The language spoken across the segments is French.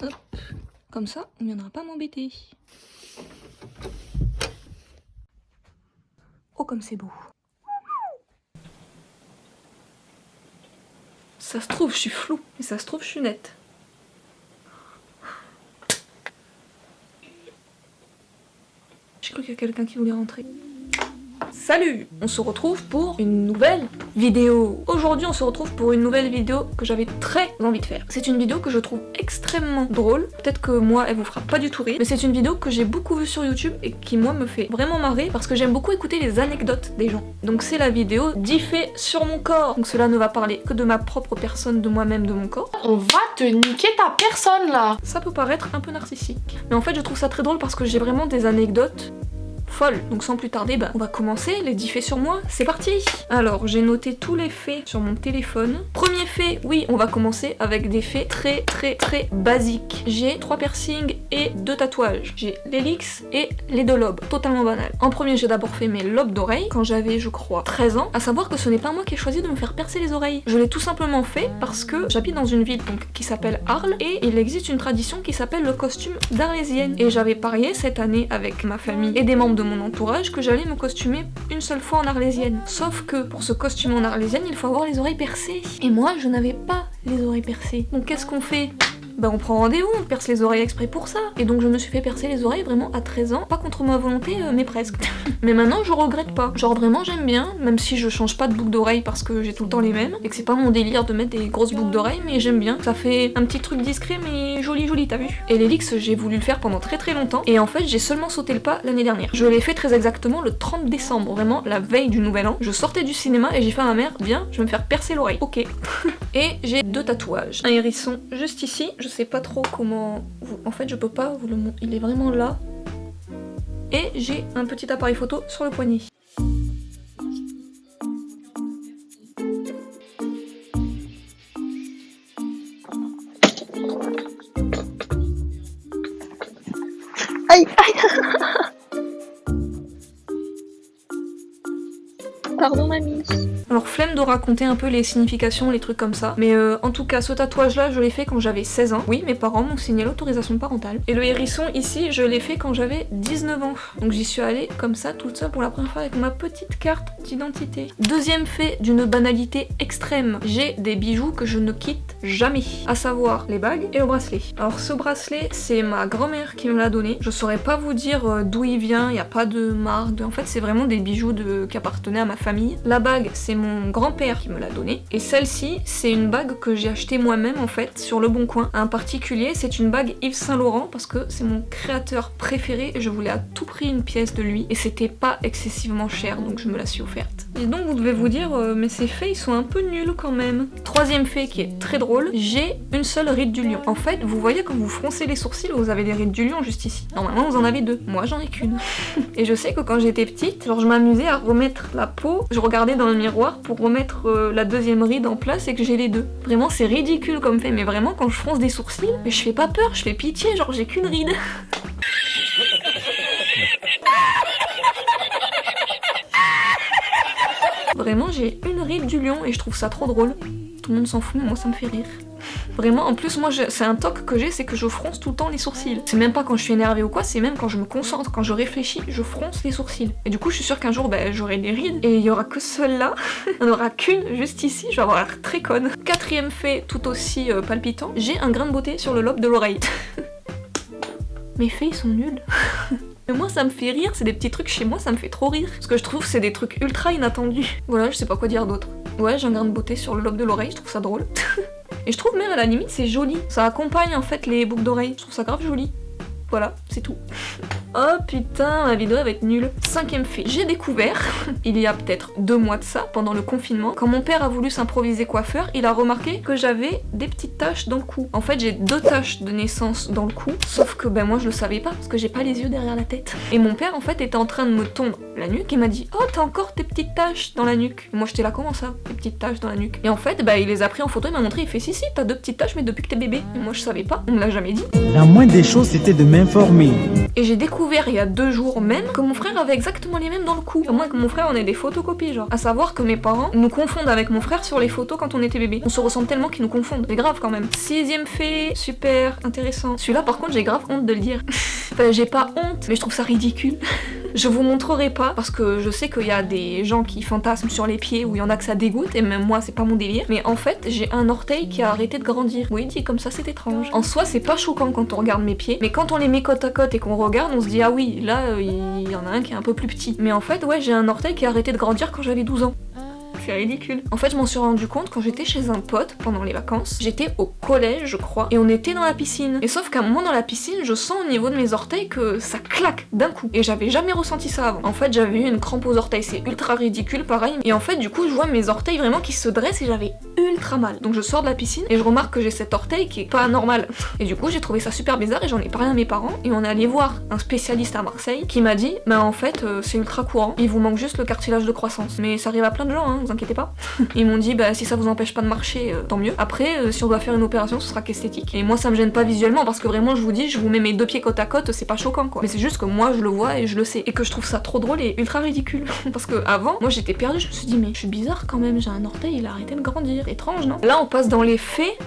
Hop, comme ça, on viendra pas m'embêter. Oh, comme c'est beau. Ça se trouve, je suis floue, et ça se trouve, je suis nette. J'ai cru qu'il y a quelqu'un qui voulait rentrer. Salut! On se retrouve pour une nouvelle vidéo. Aujourd'hui, on se retrouve pour une nouvelle vidéo que j'avais très envie de faire. C'est une vidéo que je trouve extrêmement drôle. Peut-être que moi, elle vous fera pas du tout rire, mais c'est une vidéo que j'ai beaucoup vue sur YouTube et qui, moi, me fait vraiment marrer parce que j'aime beaucoup écouter les anecdotes des gens. Donc c'est la vidéo 10 faits sur mon corps. Donc cela ne va parler que de ma propre personne, de moi-même, de mon corps. On va te niquer ta personne, là! Ça peut paraître un peu narcissique, mais en fait, je trouve ça très drôle parce que j'ai vraiment des anecdotes folle. Donc sans plus tarder, on va commencer les 10 faits sur moi, c'est parti! Alors, j'ai noté tous les faits sur mon téléphone. Premier fait, oui, on va commencer avec des faits très basiques. J'ai 3 piercings et 2 tatouages. J'ai l'hélix et les 2 lobes, totalement banal. En premier, j'ai d'abord fait mes lobes d'oreilles quand j'avais, je crois, 13 ans. À savoir que ce n'est pas moi qui ai choisi de me faire percer les oreilles. Je l'ai tout simplement fait parce que j'habite dans une ville donc, qui s'appelle Arles et il existe une tradition qui s'appelle le costume d'arlésienne. Et j'avais parié cette année avec ma famille et des membres de mon entourage que j'allais me costumer une seule fois en arlésienne. Sauf que pour se costumer en arlésienne, il faut avoir les oreilles percées. Et moi, je n'avais pas les oreilles percées. Donc qu'est-ce qu'on fait ? On prend rendez-vous, on perce les oreilles exprès pour ça. Et donc je me suis fait percer les oreilles vraiment à 13 ans, pas contre ma volonté, mais presque. Mais maintenant je regrette pas. Genre vraiment j'aime bien, même si je change pas de boucle d'oreille parce que j'ai tout le temps les mêmes, et que c'est pas mon délire de mettre des grosses boucles d'oreilles, mais j'aime bien. Ça fait un petit truc discret mais joli, t'as vu ? Et l'hélix, j'ai voulu le faire pendant très longtemps, et en fait j'ai seulement sauté le pas l'année dernière. Je l'ai fait très exactement le 30 décembre, vraiment la veille du nouvel an. Je sortais du cinéma et j'ai fait à ma mère, viens, je vais me faire percer l'oreille. Ok. Et j'ai 2 tatouages. Un hérisson juste ici, je sais pas trop comment... En fait je peux pas vous le montrer, il est vraiment là. Et j'ai un petit appareil photo sur le poignet. Aïe, aïe. Pardon mamie. Alors flemme de raconter un peu les significations, les trucs comme ça, mais en tout cas ce tatouage là je l'ai fait quand j'avais 16 ans. Oui, mes parents m'ont signé l'autorisation parentale. Et le hérisson ici je l'ai fait quand j'avais 19 ans. Donc j'y suis allée comme ça toute seule pour la première fois avec ma petite carte d'identité. Deuxième fait d'une banalité extrême, j'ai des bijoux que je ne quitte jamais, à savoir les bagues et le bracelet. Alors ce bracelet c'est ma grand-mère qui me l'a donné. Je saurais pas vous dire d'où il vient, il n'y a pas de marque, en fait c'est vraiment des bijoux qui appartenaient à ma famille. La bague c'est mon grand-père qui me l'a donnée. Et celle-ci, c'est une bague que j'ai achetée moi-même en fait, sur Le Bon Coin. En particulier, c'est une bague Yves Saint Laurent parce que c'est mon créateur préféré et je voulais à tout prix une pièce de lui. Et c'était pas excessivement cher, donc je me la suis offerte. Et donc vous devez vous dire, mais ces faits, ils sont un peu nuls quand même. Troisième fait qui est très drôle, j'ai une seule ride du lion. En fait, vous voyez quand vous froncez les sourcils, vous avez des rides du lion juste ici. Normalement, vous en avez 2. Moi, j'en ai qu'une. Et je sais que quand j'étais petite, genre je m'amusais à remettre la peau, je regardais dans le miroir pour remettre la deuxième ride en place et que j'ai les 2. Vraiment c'est ridicule comme fait, mais vraiment quand je fronce des sourcils, mais je fais pas peur, je fais pitié, genre j'ai qu'une ride. Vraiment j'ai une ride du lion et je trouve ça trop drôle. Tout le monde s'en fout mais moi ça me fait rire. Vraiment, en plus moi c'est un toc que j'ai, c'est que je fronce tout le temps les sourcils. C'est même pas quand je suis énervée ou quoi, c'est même quand je me concentre, quand je réfléchis, je fronce les sourcils. Et du coup je suis sûre qu'un jour j'aurai des rides et il y aura que celle-là, il n'y en aura qu'une juste ici, je vais avoir l'air très conne. Quatrième fait tout aussi palpitant, j'ai un grain de beauté sur le lobe de l'oreille. Mes faits ils sont nuls. Mais moi ça me fait rire, c'est des petits trucs chez moi, ça me fait trop rire. Parce que je trouve que c'est des trucs ultra inattendus. Voilà, je sais pas quoi dire d'autre. Ouais, j'ai un grain de beauté sur le lobe de l'oreille, je trouve ça drôle. Et je trouve même à la limite c'est joli. Ça accompagne en fait les boucles d'oreilles. Je trouve ça grave joli. Voilà, c'est tout. Oh putain, ma vidéo va être nulle. Cinquième fait, j'ai découvert, il y a peut-être 2 mois de ça, pendant le confinement, quand mon père a voulu s'improviser coiffeur, il a remarqué que j'avais des petites taches dans le cou. En fait, j'ai 2 taches de naissance dans le cou, sauf que moi je le savais pas, parce que j'ai pas les yeux derrière la tête. Et mon père en fait était en train de me tondre la nuque et m'a dit « Oh, t'as encore tes petites taches dans la nuque ?» Et moi j'étais là, comment ça, tes petites taches dans la nuque? Et en fait, il les a pris en photo, il m'a montré, il fait « Si, t'as 2 petites taches, mais depuis que t'es bébé. » Et moi je savais pas, on me l'a jamais dit. La moindre des choses c'était de m'informer. Et j'ai découvert découvert il y a 2 jours même que mon frère avait exactement les mêmes dans le cou. À moins que mon frère en ait des photocopies, genre. À savoir que mes parents nous confondent avec mon frère sur les photos quand on était bébé. On se ressemble tellement qu'ils nous confondent. C'est grave quand même. 6ème fait, super intéressant. Celui-là par contre j'ai grave honte de le dire. Enfin j'ai pas honte, mais je trouve ça ridicule. Je vous montrerai pas parce que je sais qu'il y a des gens qui fantasment sur les pieds où il y en a que ça dégoûte et même moi c'est pas mon délire. Mais en fait j'ai un orteil qui a arrêté de grandir. Oui dit comme ça c'est étrange. En soi c'est pas choquant quand on regarde mes pieds, mais quand on les met côte à côte et qu'on regarde on se dit ah oui là il y en a un qui est un peu plus petit. Mais en fait ouais j'ai un orteil qui a arrêté de grandir quand j'avais 12 ans. C'est ridicule. En fait, je m'en suis rendu compte quand j'étais chez un pote pendant les vacances. J'étais au collège, je crois, et on était dans la piscine. Et sauf qu'à un moment dans la piscine, je sens au niveau de mes orteils que ça claque d'un coup. Et j'avais jamais ressenti ça avant. En fait, j'avais eu une crampe aux orteils, c'est ultra ridicule, pareil. Et en fait, du coup, je vois mes orteils vraiment qui se dressent et j'avais ultra mal. Donc je sors de la piscine et je remarque que j'ai cet orteil qui est pas normal. Et du coup, j'ai trouvé ça super bizarre et j'en ai parlé à mes parents. Et on est allé voir un spécialiste à Marseille qui m'a dit, bah en fait, c'est ultra courant. Il vous manque juste le cartilage de croissance. Mais ça arrive à plein de gens, hein, vous inquiétez pas. Ils m'ont dit bah si ça vous empêche pas de marcher, tant mieux. Après si on doit faire une opération ce sera qu'esthétique. Et moi ça me gêne pas visuellement parce que vraiment je vous dis je vous mets mes 2 pieds côte à côte, c'est pas choquant quoi. Mais c'est juste que moi je le vois et je le sais. Et que je trouve ça trop drôle et ultra ridicule. Parce que avant moi j'étais perdue, je me suis dit mais je suis bizarre quand même, j'ai un orteil il a arrêté de grandir. Étrange non? Là on passe dans les faits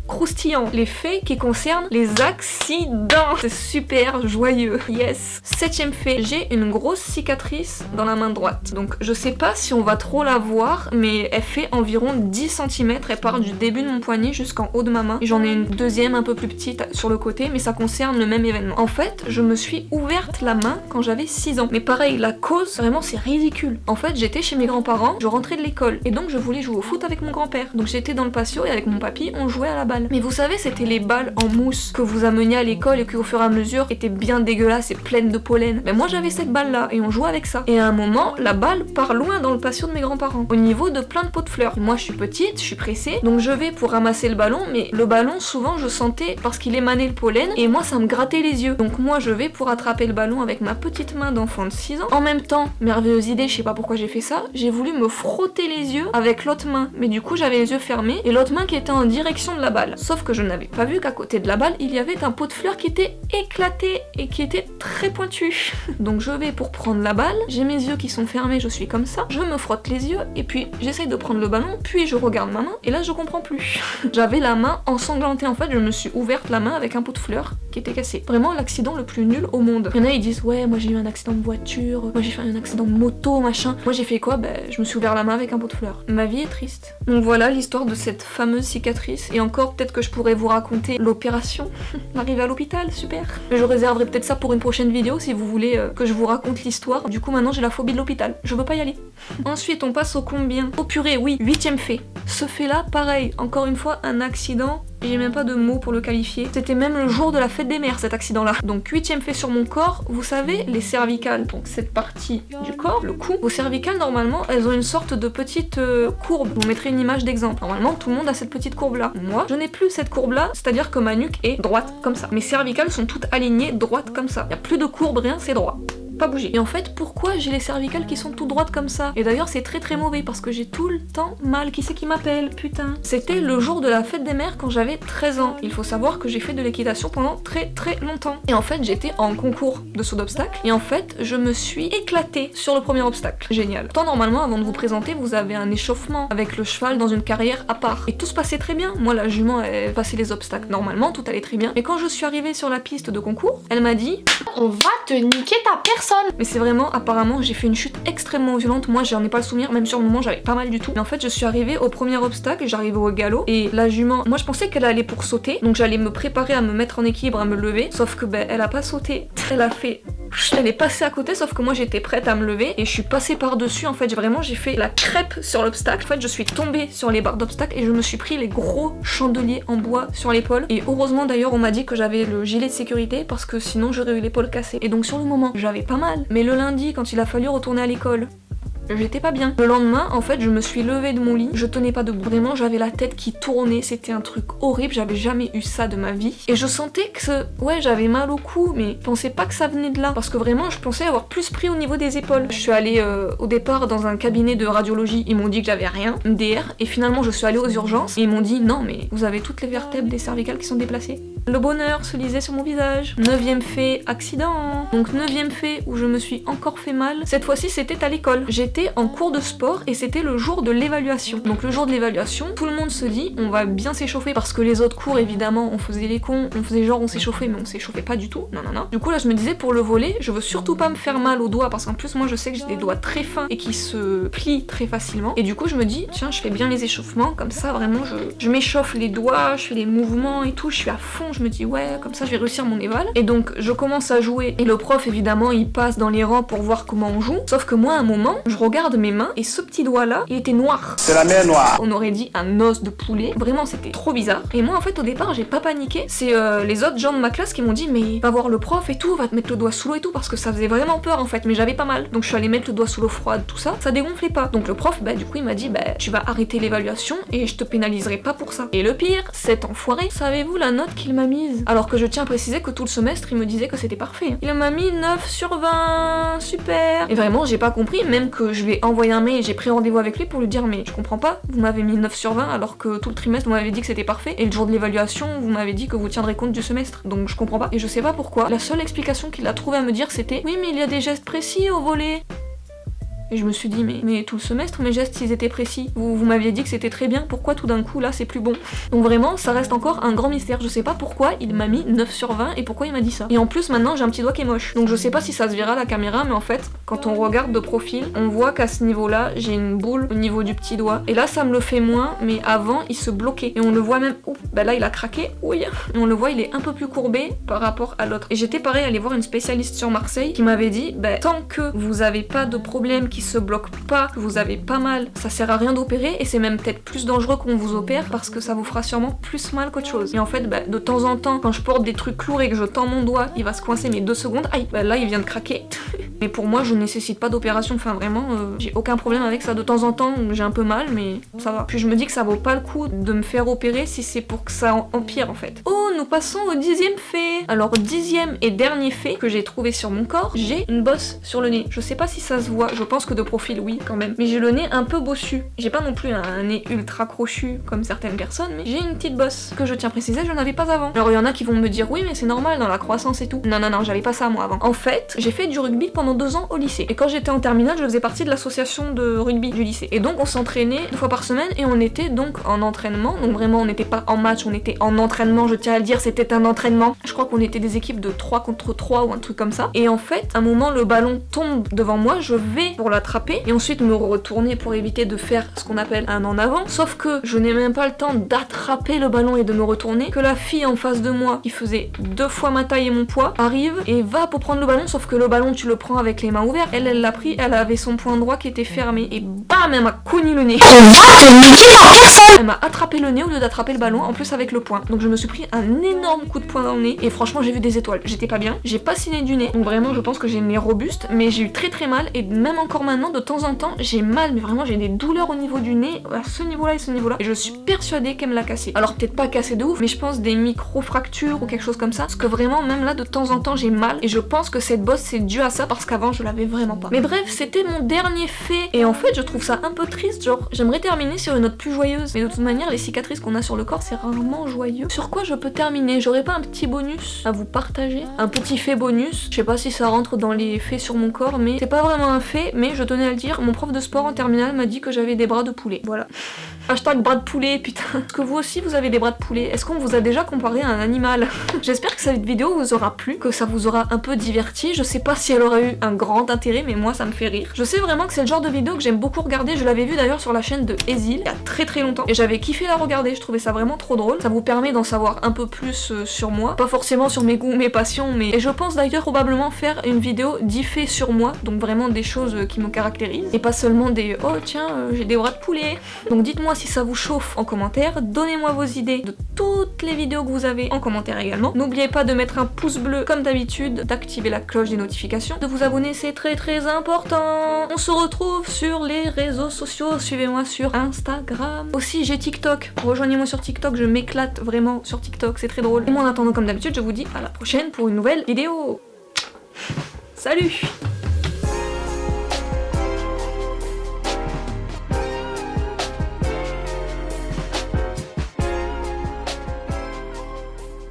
croustillant, les faits qui concernent les accidents. C'est super joyeux. Yes. 7ème fait, j'ai une grosse cicatrice dans la main droite. Donc je sais pas si on va trop la voir, mais elle fait environ 10 cm. Elle part du début de mon poignet jusqu'en haut de ma main. Et j'en ai une deuxième un peu plus petite sur le côté, mais ça concerne le même événement. En fait, je me suis ouverte la main quand j'avais 6 ans. Mais pareil, la cause, vraiment c'est ridicule. En fait, j'étais chez mes grands-parents, je rentrais de l'école. Et donc je voulais jouer au foot avec mon grand-père. Donc j'étais dans le patio et avec mon papy, on jouait à la balle. Mais vous savez, c'était les balles en mousse que vous ameniez à l'école et qui au fur et à mesure étaient bien dégueulasses et pleines de pollen. Mais moi j'avais cette balle là et on jouait avec ça. Et à un moment, la balle part loin dans le patio de mes grands-parents, au niveau de plein de pots de fleurs. Et moi je suis petite, je suis pressée, donc je vais pour ramasser le ballon, mais le ballon souvent je sentais parce qu'il émanait le pollen et moi ça me grattait les yeux. Donc moi je vais pour attraper le ballon avec ma petite main d'enfant de 6 ans. En même temps, merveilleuse idée, je sais pas pourquoi j'ai fait ça, j'ai voulu me frotter les yeux avec l'autre main. Mais du coup j'avais les yeux fermés et l'autre main qui était en direction de la balle. Sauf que je n'avais pas vu qu'à côté de la balle, il y avait un pot de fleurs qui était éclaté et qui était très pointu. Donc je vais pour prendre la balle, j'ai mes yeux qui sont fermés, je suis comme ça, je me frotte les yeux et puis j'essaye de prendre le ballon, puis je regarde ma main et là je comprends plus. J'avais la main ensanglantée en fait, je me suis ouverte la main avec un pot de fleurs qui était cassé. Vraiment l'accident le plus nul au monde. Il y en a ils disent ouais moi j'ai eu un accident de voiture, moi j'ai fait un accident de moto machin. Moi j'ai fait quoi? Je me suis ouvert la main avec un pot de fleurs. Ma vie est triste. Donc voilà l'histoire de cette fameuse cicatrice et encore peut-être que je pourrais vous raconter l'opération, l'arrivée à l'hôpital, super. Mais je réserverai peut-être ça pour une prochaine vidéo si vous voulez que je vous raconte l'histoire. Du coup maintenant j'ai la phobie de l'hôpital, je veux pas y aller. Ensuite on passe au combien? Oh purée, oui, 8ème fait. Ce fait là, pareil, encore une fois un accident. J'ai même pas de mots pour le qualifier. C'était même le jour de la fête des mères cet accident là. Donc 8ème fait sur mon corps, vous savez, les cervicales, donc cette partie du corps, le cou. Vos cervicales normalement elles ont une sorte de petite courbe. Je vous mettrai une image d'exemple. Normalement tout le monde a cette petite courbe là. Moi je n'ai plus cette courbe là, c'est-à-dire que ma nuque est droite comme ça. Mes cervicales sont toutes alignées droites comme ça. Y a plus de courbe, rien, c'est droit. Pas bouger. Et en fait, pourquoi j'ai les cervicales qui sont toutes droites comme ça? Et d'ailleurs, c'est très très mauvais parce que j'ai tout le temps mal. Qui c'est qui m'appelle? Putain. C'était le jour de la fête des mères quand j'avais 13 ans. Il faut savoir que j'ai fait de l'équitation pendant très très longtemps. Et en fait, j'étais en concours de saut d'obstacle. Et en fait, je me suis éclatée sur le premier obstacle. Génial. Tant normalement, avant de vous présenter, vous avez un échauffement avec le cheval dans une carrière à part. Et tout se passait très bien. Moi, la jument, elle passait les obstacles normalement, tout allait très bien. Et quand je suis arrivée sur la piste de concours, elle m'a dit On va te niquer ta personne. Mais c'est vraiment, apparemment, j'ai fait une chute extrêmement violente. Moi, j'en ai pas le souvenir, même sur le moment, j'avais pas mal du tout. Mais en fait, je suis arrivée au premier obstacle, j'arrivais au galop, et la jument, moi je pensais qu'elle allait pour sauter, donc j'allais me préparer à me mettre en équilibre, à me lever, sauf que elle a pas sauté. Elle a fait... Elle est passée à côté, sauf que moi j'étais prête à me lever et je suis passée par-dessus. En fait, j'ai fait la crêpe sur l'obstacle. En fait, je suis tombée sur les barres d'obstacle et je me suis pris les gros chandeliers en bois sur l'épaule. Et heureusement d'ailleurs, on m'a dit que j'avais le gilet de sécurité parce que sinon j'aurais eu l'épaule cassée. Et donc sur le moment, j'avais pas mal. Mais le lundi, quand il a fallu retourner à l'école, j'étais pas bien. Le lendemain, en fait, je me suis levée de mon lit, je tenais pas debout. Vraiment, j'avais la tête qui tournait, c'était un truc horrible, j'avais jamais eu ça de ma vie. Et je sentais que ouais, j'avais mal au cou, mais je pensais pas que ça venait de là. Parce que vraiment, je pensais avoir plus pris au niveau des épaules. Je suis allée au départ dans un cabinet de radiologie, ils m'ont dit que j'avais rien, MDR, et finalement je suis allée aux urgences, et ils m'ont dit non, mais vous avez toutes les vertèbres des cervicales qui sont déplacées. Le bonheur se lisait sur mon visage. 9e fait, accident. Donc 9e fait où je me suis encore fait mal. Cette fois-ci c'était à l'école. J'étais en cours de sport et c'était le jour de l'évaluation. Donc le jour de l'évaluation, tout le monde se dit on va bien s'échauffer parce que les autres cours évidemment on faisait les cons, on faisait genre on s'échauffait mais on s'échauffait pas du tout. Non. Du coup là je me disais pour le volley, je veux surtout pas me faire mal aux doigts parce qu'en plus moi je sais que j'ai des doigts très fins et qui se plient très facilement. Et du coup je me dis tiens je fais bien les échauffements comme ça vraiment je m'échauffe les doigts, je fais les mouvements et tout, je suis à fond, je me dis ouais comme ça je vais réussir mon éval. Et donc je commence à jouer et le prof évidemment il passe dans les rangs pour voir comment on joue. Sauf que moi à un moment je regarde mes mains et ce petit doigt là il était noir. C'est la mer noire. On aurait dit un os de poulet. Vraiment c'était trop bizarre. Et moi en fait au départ j'ai pas paniqué. C'est les autres gens de ma classe qui m'ont dit mais va voir le prof et tout, va te mettre le doigt sous l'eau et tout parce que ça faisait vraiment peur en fait. Mais j'avais pas mal. Donc je suis allée mettre le doigt sous l'eau froide, tout ça. Ça dégonflait pas. Donc le prof du coup il m'a dit tu vas arrêter l'évaluation et je te pénaliserai pas pour ça. Et le pire, cet enfoiré, savez-vous la note qu'il m'a mise? Alors que je tiens à préciser que tout le semestre il me disait que c'était parfait. Il m'a mis 9 sur 20, super. Et vraiment j'ai pas compris, même que je lui ai envoyé un mail et j'ai pris rendez-vous avec lui pour lui dire mais je comprends pas, vous m'avez mis 9 sur 20 alors que tout le trimestre vous m'avez dit que c'était parfait et le jour de l'évaluation vous m'avez dit que vous tiendrez compte du semestre. Donc je comprends pas et je sais pas pourquoi. La seule explication qu'il a trouvé à me dire c'était oui mais il y a des gestes précis au volley. Et je me suis dit, mais tout le semestre, mes gestes, ils étaient précis. Vous m'aviez dit que c'était très bien, pourquoi tout d'un coup, là, c'est plus bon? Donc vraiment, ça reste encore un grand mystère. Je sais pas pourquoi il m'a mis 9 sur 20 et pourquoi il m'a dit ça. Et en plus, maintenant, j'ai un petit doigt qui est moche. Donc je sais pas si ça se verra à la caméra, mais en fait, quand on regarde de profil, on voit qu'à ce niveau-là, j'ai une boule au niveau du petit doigt. Et là, ça me le fait moins, mais avant, il se bloquait. Et on le voit même... Ouh, là, il a craqué. Oui. Et on le voit, il est un peu plus courbé par rapport à l'autre. Et j'étais pareil, aller voir une spécialiste sur Marseille qui m'avait dit, tant que vous avez pas de problème qui se bloque pas, que vous avez pas mal, ça sert à rien d'opérer et c'est même peut-être plus dangereux qu'on vous opère parce que ça vous fera sûrement plus mal qu'autre chose. Et en fait, de temps en temps, quand je porte des trucs lourds et que je tends mon doigt, il va se coincer mais 2 secondes, aïe, là il vient de craquer. Mais pour moi, je nécessite pas d'opération, enfin vraiment, j'ai aucun problème avec ça. De temps en temps, j'ai un peu mal, mais ça va. Puis je me dis que ça vaut pas le coup de me faire opérer si c'est pour que ça empire en fait. Oh, nous passons au 10e fait. Alors 10e et dernier fait que j'ai trouvé sur mon corps, j'ai une bosse sur le nez. Je sais pas si ça se voit, je pense que de profil oui quand même. Mais j'ai le nez un peu bossu. J'ai pas non plus un nez ultra crochu comme certaines personnes, mais j'ai une petite bosse que je tiens à préciser, je n'avais pas avant. Alors il y en a qui vont me dire oui mais c'est normal dans la croissance et tout. Non, j'avais pas ça moi avant. En fait, j'ai fait du rugby pendant 2 ans au lycée. Et quand j'étais en terminale, je faisais partie de l'association de rugby du lycée. Et donc on s'entraînait 2 fois par semaine et on était donc en entraînement. Donc vraiment on n'était pas en match, on était en entraînement, je tiens à le dire, c'était un entraînement. Je crois qu'on était des équipes de 3 contre 3 ou un truc comme ça. Et en fait, à un moment le ballon tombe devant moi, je vais pour l'attraper et ensuite me retourner pour éviter de faire ce qu'on appelle un en avant. Sauf que je n'ai même pas le temps d'attraper le ballon et de me retourner, que la fille en face de moi, qui faisait 2 fois ma taille et mon poids, arrive et va pour prendre le ballon, sauf que le ballon tu le prends avec les mains ouvertes. Elle l'a pris, elle avait son poing droit qui était fermé et bam, elle m'a cogné le nez. Elle m'a attrapé le nez au lieu d'attraper le ballon, en plus avec le poing. Donc je me suis pris un énorme coup de poing dans le nez et franchement j'ai vu des étoiles. J'étais pas bien, j'ai pas saigné du nez. Donc vraiment je pense que j'ai le nez robuste, mais j'ai eu très mal et même encore maintenant de temps en temps j'ai mal, mais vraiment j'ai des douleurs au niveau du nez, à ce niveau-là et ce niveau-là. Et je suis persuadée qu'elle me l'a cassé. Alors peut-être pas cassé de ouf, mais je pense des micro-fractures ou quelque chose comme ça. Parce que vraiment même là de temps en temps j'ai mal et je pense que cette bosse c'est dû à ça parce qu'avant je l'avais vraiment pas. Mais bref, c'était mon dernier fait et en fait je trouve ça un peu triste, genre j'aimerais terminer sur une note plus joyeuse. Mais de toute manière les cicatrices qu'on a sur le corps c'est rarement joyeux. Sur quoi je peux terminer? J'aurais pas un petit bonus à vous partager? Un petit fait bonus, je sais pas si ça rentre dans les faits sur mon corps, mais c'est pas vraiment un fait, mais je tenais à le dire, mon prof de sport en terminale m'a dit que j'avais des bras de poulet. Voilà. Hashtag bras de poulet, putain. Est-ce que vous aussi vous avez des bras de poulet? Est-ce qu'on vous a déjà comparé à un animal? J'espère que cette vidéo vous aura plu, que ça vous aura un peu diverti. Je sais pas si elle aura eu un grand intérêt, mais moi ça me fait rire. Je sais vraiment que c'est le genre de vidéo que j'aime beaucoup regarder. Je l'avais vu d'ailleurs sur la chaîne de Ezil il y a très longtemps et j'avais kiffé la regarder. Je trouvais ça vraiment trop drôle. Ça vous permet d'en savoir un peu plus sur moi, pas forcément sur mes goûts, mes passions, mais et je pense d'ailleurs probablement faire une vidéo 10 faits sur moi, donc vraiment des choses qui me caractérisent et pas seulement des oh tiens j'ai des bras de poulet. Donc dites-moi si ça vous chauffe en commentaire, donnez-moi vos idées de toutes les vidéos que vous avez en commentaire également. N'oubliez pas de mettre un pouce bleu comme d'habitude, d'activer la cloche des notifications, de vous abonner, c'est très important. On se retrouve sur les réseaux sociaux, suivez-moi sur Instagram. Aussi j'ai TikTok, rejoignez-moi sur TikTok, je m'éclate vraiment sur TikTok, c'est très drôle. Et moi en attendant comme d'habitude je vous dis à la prochaine pour une nouvelle vidéo. Salut!